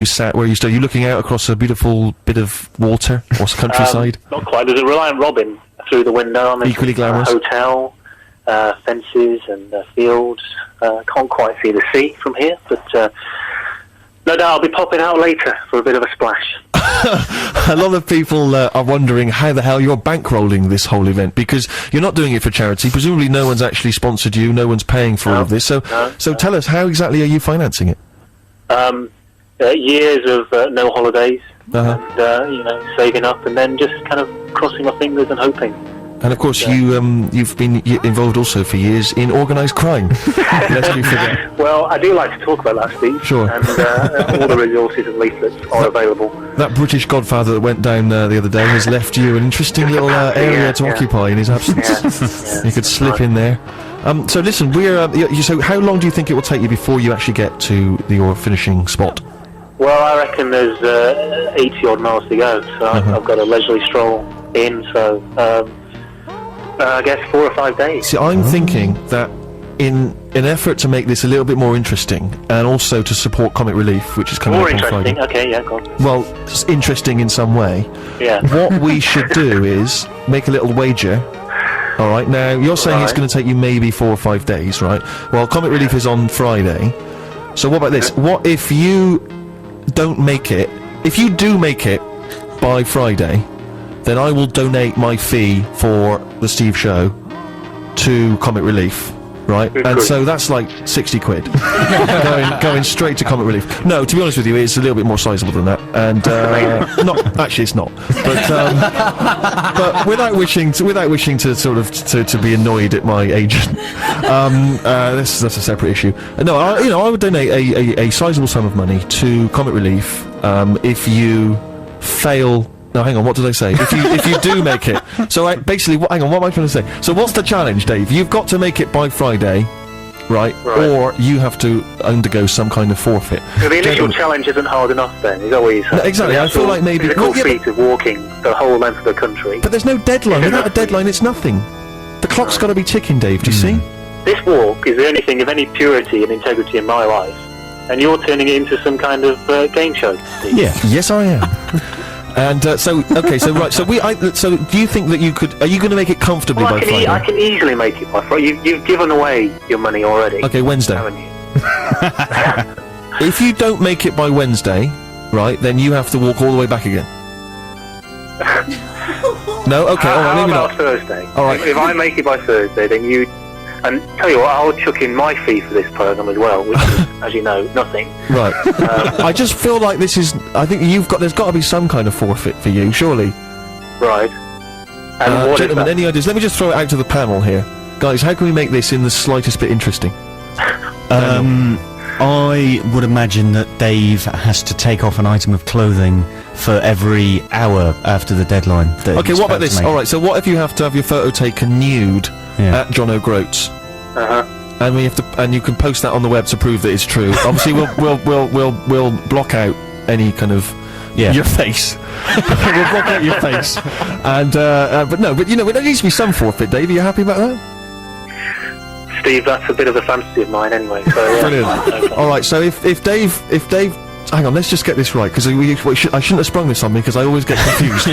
you sat where you stood? Are you looking out across a beautiful bit of water or countryside? Not quite. There's a Reliant Robin through the window. I'm Equally glamorous. Hotel, fences and fields. Can't quite see the sea from here, but no doubt I'll be popping out later for a bit of a splash. A lot of people are wondering how the hell you're bankrolling this whole event, because you're not doing it for charity. Presumably no one's actually sponsored you, no one's paying for all of this. So tell us, how exactly are you financing it? Years of no holidays, and saving up, and then just kind of crossing my fingers and hoping. And of course, you've been involved also for years in organised crime. Lest you forget. Well, I do like to talk about that, Steve. Sure. And all the resources and leaflets are available. That British Godfather that went down the other day has left you an interesting little area to occupy in his absence. You could slip in there. So listen, so how long do you think it will take you before you actually get to your finishing spot? Well, I reckon there's 80 odd miles to go, so I've got a leisurely stroll in. So I guess 4 or 5 days. See, I'm thinking that in an effort to make this a little bit more interesting, and also to support Comic Relief, which is coming up on Friday. More interesting? Okay, yeah, go on. Well, it's interesting in some way. Yeah. What we should do is make a little wager. All right. Now you're saying it's going to take you maybe 4 or 5 days, right? Well, Comic Relief is on Friday. So what about this? What if you don't make it? If you do make it by Friday, then I will donate my fee for the Steve Show to Comic Relief, right? And so that's like 60 quid going straight to Comic Relief. No, to be honest with you, it's a little bit more sizable than that, and not actually it's not. But without wishing to sort of to be annoyed at my agent, that's a separate issue. No, I would donate a sizable sum of money to Comic Relief if you fail. No, hang on, what did I say? If you do make it. So basically, hang on, what am I trying to say? So what's the challenge, Dave? You've got to make it by Friday, right? Or you have to undergo some kind of forfeit. So the initial challenge isn't hard enough then, is that what you're saying? No, exactly, I feel like maybe... physical feat of walking the whole length of the country. But there's no deadline. Without a deadline, it's nothing. The clock's got to be ticking, Dave, do you see? This walk is the only thing of any purity and integrity in my life, and you're turning it into some kind of game show, Steve. Yeah, yes I am. And so do you think that you could? Are you going to make it comfortably by Friday? I can easily make it by Friday. You've given away your money already. Okay, Wednesday. Haven't you? If you don't make it by Wednesday, right, then you have to walk all the way back again. No, okay, all right, maybe not. Thursday. All right. If I make it by Thursday, then you. And tell you what, I'll chuck in my fee for this program as well, which is, as you know, nothing. Right. I just feel like this is. I think there's got to be some kind of forfeit for you, surely. Right. And what gentlemen, is that? any ideas? Let me just throw it out to the panel here, guys. How can we make this in the slightest bit interesting? I would imagine that Dave has to take off an item of clothing for every hour after the deadline. Okay, what about this? All right, so what if you have to have your photo taken nude at John O'Groats? And we have to, and you can post that on the web to prove that it's true. Obviously, we'll block out any kind of your face. We'll block out your face. And but you know, there needs to be some forfeit. Dave, are you happy about that? Steve, that's a bit of a fantasy of mine anyway. So, brilliant. Okay. All right, so if Dave, hang on, let's just get this right, because I shouldn't have sprung this on me, because I always get confused.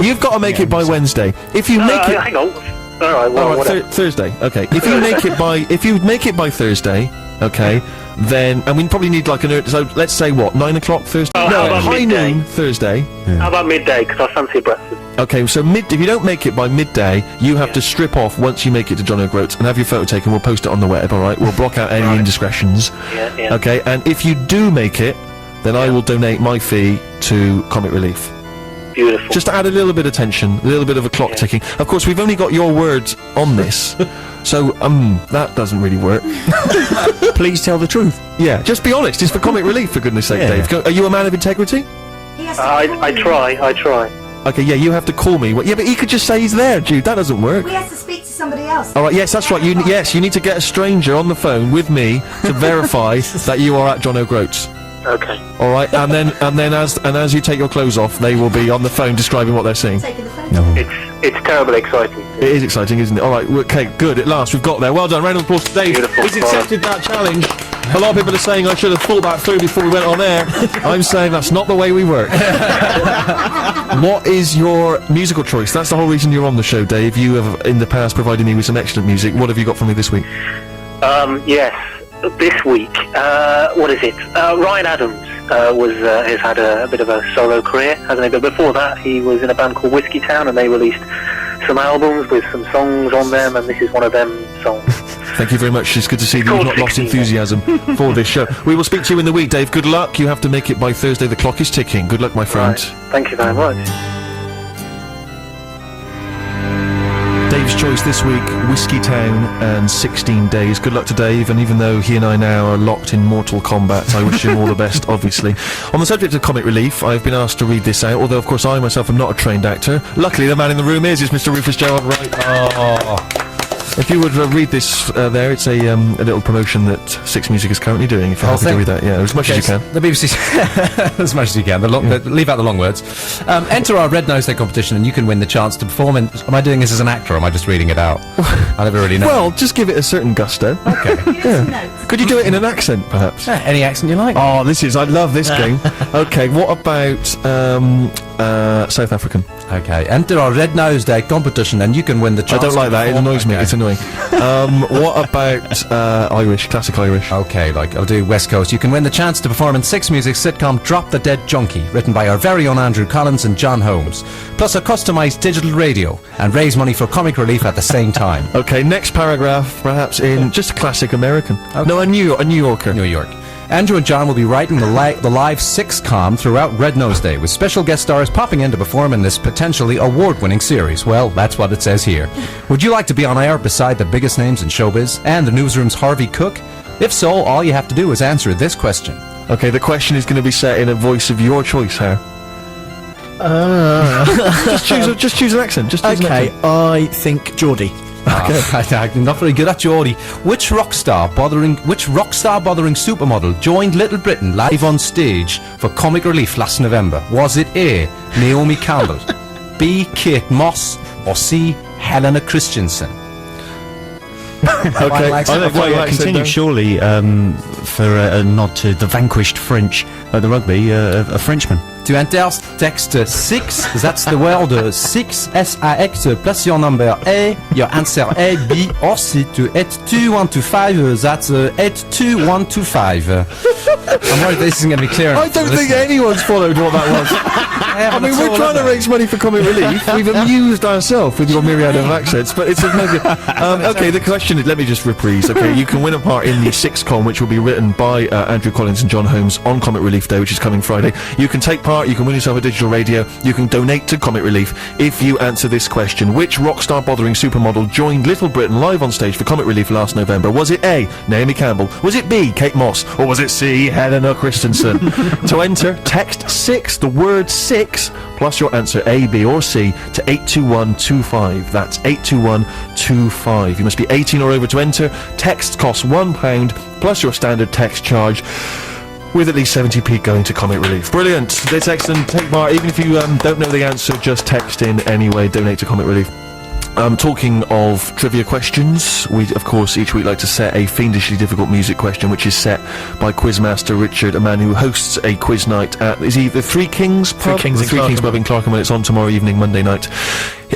You've got to make it by Wednesday. If you make it, hang on. All right, Thursday. Okay. If you make it by Thursday, okay, then and we probably need like so let's say what 9 o'clock Thursday. High noon Thursday. Yeah. How about midday? Because I fancy a breakfast. Okay, so if you don't make it by midday, you have to strip off once you make it to John O'Groats and have your photo taken. We'll post it on the web, alright? We'll block out any indiscretions. Yeah. Okay, and if you do make it, then I will donate my fee to Comic Relief. Beautiful. Just to add a little bit of tension, a little bit of a clock ticking. Of course, we've only got your words on this, so that doesn't really work. Please tell the truth. Yeah, just be honest. It's for Comic Relief, for goodness sake, Dave. Are you a man of integrity? I try. Okay, yeah, you have to call me. Yeah, but he could just say he's there, Jude. That doesn't work. We have to speak to somebody else. All right, yes, that's right. You need to get a stranger on the phone with me to verify that you are at John O'Groats. Okay. All right, and then as you take your clothes off, they will be on the phone describing what they're seeing. Taking the phone. It's terribly exciting. It is exciting, isn't it? All right, okay, good. At last, we've got there. Well done. Round of applause to Dave. Beautiful. He's accepted that challenge. A lot of people are saying I should have thought that through before we went on air. I'm saying that's not the way we work. What is your musical choice? That's the whole reason you're on the show, Dave. You have, in the past, provided me with some excellent music. What have you got for me this week? Yes, this week, what is it? Ryan Adams has had a bit of a solo career, hasn't he? But before that, he was in a band called Whiskey Town, and they released some albums with some songs on them, and this is one of them songs. Thank you very much. It's good to see that you've not lost enthusiasm for this show. We will speak to you in the week, Dave. Good luck. You have to make it by Thursday. The clock is ticking. Good luck, my friend. Right. Thank you very much. Dave's choice this week, Whiskey Town and 16 Days. Good luck to Dave, and even though he and I now are locked in mortal combat, I wish him all the best, obviously. On the subject of comic relief, I've been asked to read this out, although of course I myself am not a trained actor. Luckily the man in the room is Mr. Rufus Gerard Wright. Oh. If you would read this there, it's a little promotion that Six Music is currently doing, if you're happy to read that. Yeah, as much as you can. The BBC, as much as you can. Leave out the long words. Enter our Red Nose Day competition and you can win the chance to perform in... Am I doing this as an actor or am I just reading it out? I never really know. Well, just give it a certain gusto. Okay. Yeah. Could you do it in an accent, perhaps? Any accent you like. Oh, I love this game. Okay, what about South African? Okay, enter our Red Nose Day competition and you can win the chance. I don't like that, it annoys me, it's annoying. What about Irish, classic Irish? Okay, I'll do West Coast. You can win the chance to perform in Six Music sitcom Drop the Dead Junkie, written by our very own Andrew Collins and John Holmes, plus a customised digital radio, and raise money for comic relief at the same time. Okay, next paragraph, perhaps in just a classic American. Okay. No, a New Yorker. New York. Andrew and John will be writing the live sitcom throughout Red Nose Day, with special guest stars popping in to perform in this potentially award-winning series. Well, that's what it says here. Would you like to be on air beside the biggest names in showbiz and the newsroom's Harvey Cook? If so, all you have to do is answer this question. Okay, the question is going to be set in a voice of your choice, Har. Just choose an accent. Just choose an accent. I think Geordie. Okay. I'm not very good at Geordie. Which rock star bothering supermodel joined Little Britain live on stage for comic relief last November? Was it A, Naomi Campbell, B, Kate Moss, or C, Helena Christensen? Okay, I think well, continue surely for a nod to the vanquished French at the rugby, a Frenchman. Tu enter text 6, that's the word 6, S-A-X, plus your number A, your answer A, B, or C to 82125, that's 82125. I'm worried this isn't going to be clear. I don't think anyone's followed what that was. I mean, we're trying to raise money for comic relief. We've amused ourselves with your myriad of accents, but it's no good. Okay, the question is, let me just reprise. Okay, you can win a part in the sitcom, which will be written by Andrew Collins and John Holmes on Comic Relief Day, which is coming Friday. You can take part, you can win yourself a digital radio, you can donate to Comic Relief if you answer this question. Which rock star bothering supermodel joined Little Britain live on stage for Comic Relief last November? Was it A, Naomi Campbell? Was it B, Kate Moss? Or was it C, Helena Christensen? To enter, text 6, the word 6, plus your answer A, B or C to 82125. That's 82125. You must be 18 or over to enter. Text costs £1 plus your standard text charge, with at least 70p going to Comic Relief. Brilliant. That's excellent. Take part. Even if you don't know the answer, just text in anyway. Donate to Comic Relief. Talking of trivia questions, we of course each week like to set a fiendishly difficult music question, which is set by Quizmaster Richard, a man who hosts a quiz night at, is he the Three Kings pub? Three Kings pub in Clerkenwell. It's on tomorrow evening, Monday night.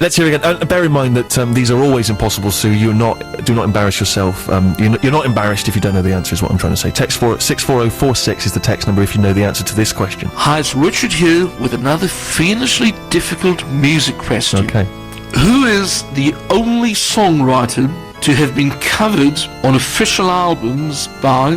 Let's hear it again. Bear in mind that these are always impossible, so do not embarrass yourself. You're not embarrassed if you don't know the answer, is what I'm trying to say. Text 64046 is the text number if you know the answer to this question. Hi, it's Richard here with another fiendishly difficult music question. Okay. Who is the only songwriter to have been covered on official albums by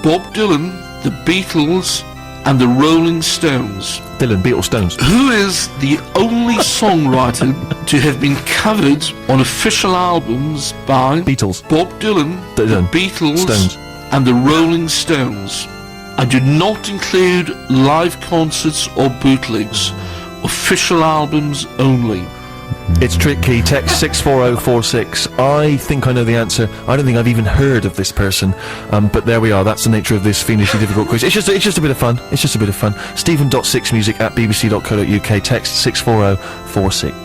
Bob Dylan, the Beatles, and the Rolling Stones? Dylan, Beatles, Stones. Who is the only songwriter to have been covered on official albums by Beatles, Bob Dylan, the Beatles, Stones, and the Rolling Stones? I do not include live concerts or bootlegs. Official albums only. It's tricky. Text 64046. I think I know the answer. I don't think I've even heard of this person, but there we are. That's the nature of this fiendishly difficult quiz. It's just a bit of fun. It's just a bit of fun. Stephen.6music@bbc.co.uk. Text 64046.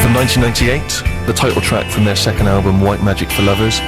From 1998, the title track from their second album, White Magic for Lovers.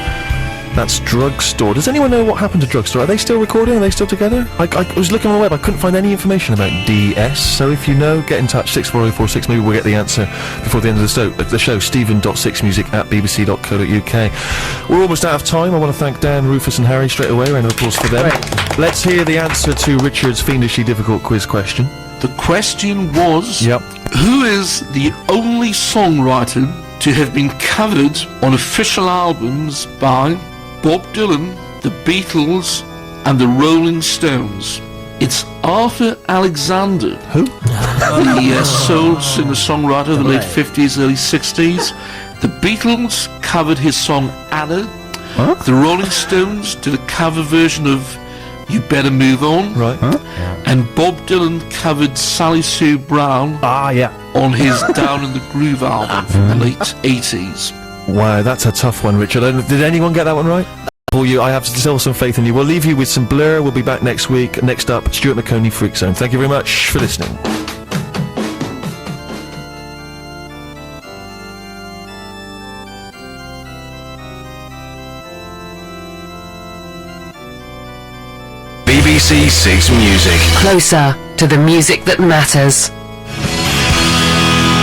That's Drugstore. Does anyone know what happened to Drugstore? Are they still recording? Are they still together? I was looking on the web. I couldn't find any information about DS. So if you know, get in touch. 64046. Maybe we'll get the answer before the end of the show. Stephen.sixmusic@bbc.co.uk. We're almost out of time. I want to thank Dan, Rufus, and Harry straight away. Round of applause for them. Let's hear the answer to Richard's fiendishly difficult quiz question. The question was, Yep. who is the only songwriter to have been covered on official albums by Bob Dylan, the Beatles, and the Rolling Stones? It's Arthur Alexander. Who? The soul singer-songwriter of the late 50s, early 60s. The Beatles covered his song Anna. Huh? The Rolling Stones did a cover version of You Better Move On. Right. And Bob Dylan covered Sally Sue Brown on his Down in the Groove album from the late 80s. Wow, that's a tough one, Richard. Did anyone get that one right? For you, I have still some faith in you. We'll leave you with some Blur. We'll be back next week. Next up, Stuart McConey, Freak Zone. Thank you very much for listening. BBC Six Music. Closer to the music that matters.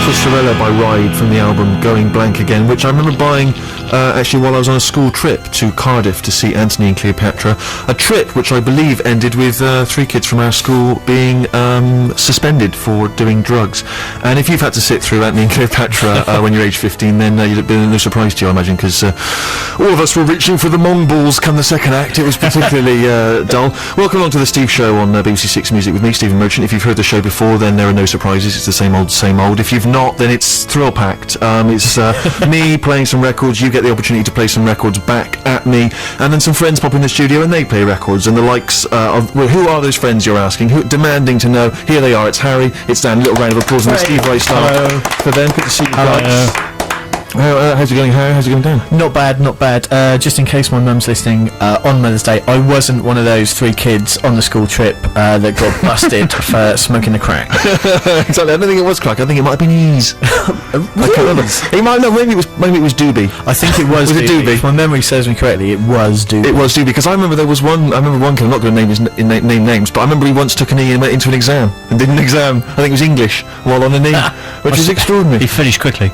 Sorella by Ride from the album Going Blank Again, which I remember buying actually while I was on a school trip to Cardiff to see Antony and Cleopatra, a trip which I believe ended with 3 kids from our school being suspended for doing drugs. And if you've had to sit through Antony and Cleopatra when you're age 15, then you'd have been no surprise to you, I imagine, because all of us were reaching for the mong balls come the second act. It was particularly dull. Welcome along to the Steve Show on BBC Six Music with me, Stephen Merchant. If you've heard the show before, then there are no surprises. It's the same old, same old. If you've not, then it's thrill-packed. It's me playing some records, you get the opportunity to play some records back at me, and then some friends pop in the studio and they play records, and the likes of... Well, who are those friends, you're asking? Who, demanding to know. Here they are. It's Harry, it's Dan. A little round of applause in the Steve Wright style for them. Good to see you guys. How's it going, Harry? How's it going, Dan? Not bad, not bad. Just in case my mum's listening, on Mother's Day, I wasn't one of those 3 kids on the school trip that got busted for smoking the crack. Exactly. I don't think it was crack. I think it might have been ease. I can't remember. It might, no, maybe it was doobie. I think it was Was it doobie. doobie? If my memory serves me correctly, it was doobie. It was doobie, because I remember there was one. I remember one kid. I'm not going to name names, but I remember he once took a knee and went into an exam and did an exam. I think it was English while on a knee, which is extraordinary. He finished quickly.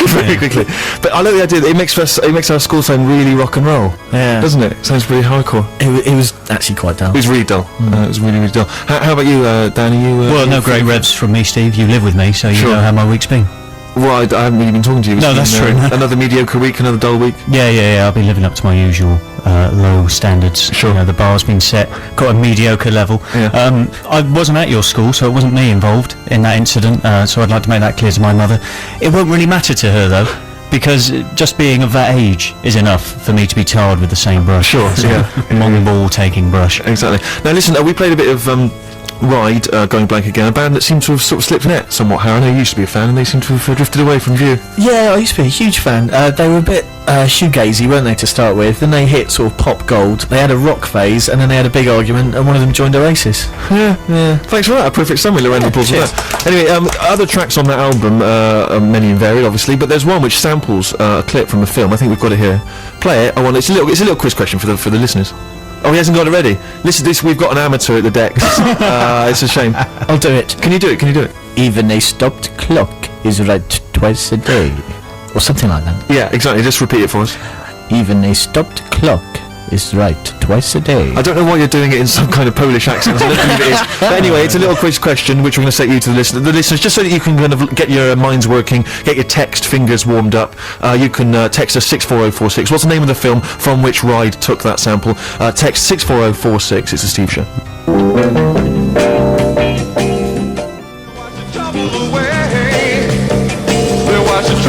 Very quickly. But I like the idea that it makes our school sound really rock and roll. Yeah. Doesn't it? Sounds pretty hardcore. It was actually quite dull. It was really dull. It was really, really dull. How about you, Dan? Are you? Well, no you- great revs from me, Steve. You live with me, so you Sure. know how my week's been. Well, I haven't really been talking to you. It's No, been, that's true. Another mediocre week, another dull week. Yeah. I've been living up to my usual low standards. Sure. You know, the bar's been set, got a mediocre level. Yeah. I wasn't at your school, so it wasn't me involved in that incident. So I'd like to make that clear to my mother. It won't really matter to her though, because just being of that age is enough for me to be tarred with the same brush. Sure, So, yeah. Long ball taking brush. Exactly. Now listen, we played a bit of Ride, Going Blank Again, a band that seemed to have sort of slipped net somewhat, Harry. I know you used to be a fan, and they seem to have drifted away from view. Yeah, I used to be a huge fan. They were a bit shoegazy, weren't they, to start with? Then they hit sort of pop gold. They had a rock phase, and then they had a big argument, and one of them joined Oasis. Yeah. Thanks for that. A perfect summary, Lorraine. Applause for that. Anyway, other tracks on that album are many and varied, obviously, but there's one which samples a clip from a film. I think we've got it here. Play it. It's a little quiz question for the listeners. Oh, he hasn't got it ready. Listen, we've got an amateur at the decks. It's a shame. I'll do it. Can you do it? Even a stopped clock is right twice a day. Or something like that. Yeah, exactly. Just repeat it for us. Even a stopped clock is right twice a day. I don't know why you're doing it in some kind of Polish accent. I don't believe it is. But anyway, it's a little quiz question which we're going to set you to the listeners, just so that you can kind of get your minds working, get your text fingers warmed up. You can text us 64046. What's the name of the film from which Ride took that sample? Text 64046. It's the Steve Show.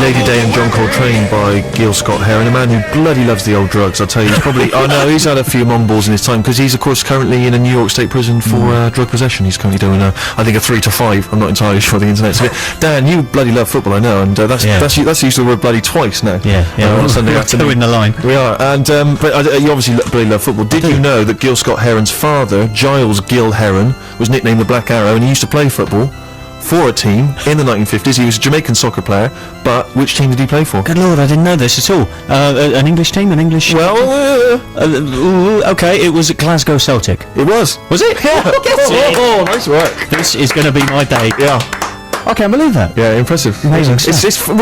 Lady Day and John Coltrane by Gil Scott-Heron, a man who bloody loves the old drugs. I'll tell you, he's probably... Oh no, he's had a few mong balls in his time, because he's of course currently in a New York State prison for drug possession. He's currently doing I think a 3 to 5. I'm not entirely sure the internet's of it. Dan, you bloody love football, I know, and that's used the word bloody twice now. On a Sunday afternoon. Two in the line. We are, and but you obviously bloody love football. Did you know that Gil Scott-Heron's father, Giles Gil Heron, was nicknamed the Black Arrow, and he used to play football for a team in the 1950s. He was a Jamaican soccer player, but which team did he play for? Good lord, I didn't know this at all. An English team, an English. Well, Okay, it was Glasgow Celtic. it was. Was it? Yeah. it. Nice work. This is going to be my day. Yeah. I can't believe that. Yeah, impressive. Amazing It's stuff.